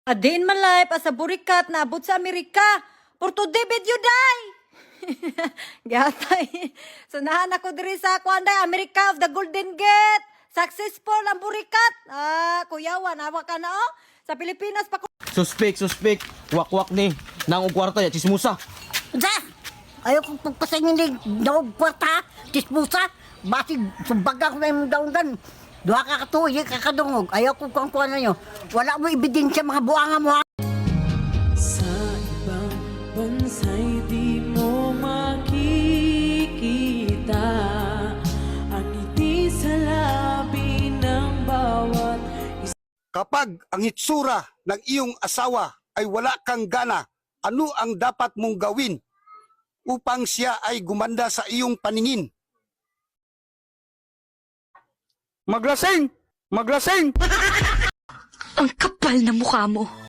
Adin man life as a burikat na abot sa Amerika. For today video day. Gatay. Sunahan ako diri sa Kwanday, America of the Golden Gate. Successful ang burikat. Kuyawan, hawa ka na oh. Sa Pilipinas pa ko. Suspek. Wak-wak ni. Nang kwarta ya, chismusa. Da! Ayaw kong pagpasangin ni daog kwarta, tismusa. Basig, sumbaga ko na yung daungan. Duha ka katuloy, kakadungog. Ayaw kong kuha na nyo. Wala mo ebidensya mga buanga mo ha. Sa ibang bansa'y di mo makikita ang ngiti sa labi ng bawat isa. Kapag ang hitsura ng iyong asawa ay wala kang gana, ano ang dapat mong gawin upang siya ay gumanda sa iyong paningin? Maglasing! Ang kapal na mukha mo.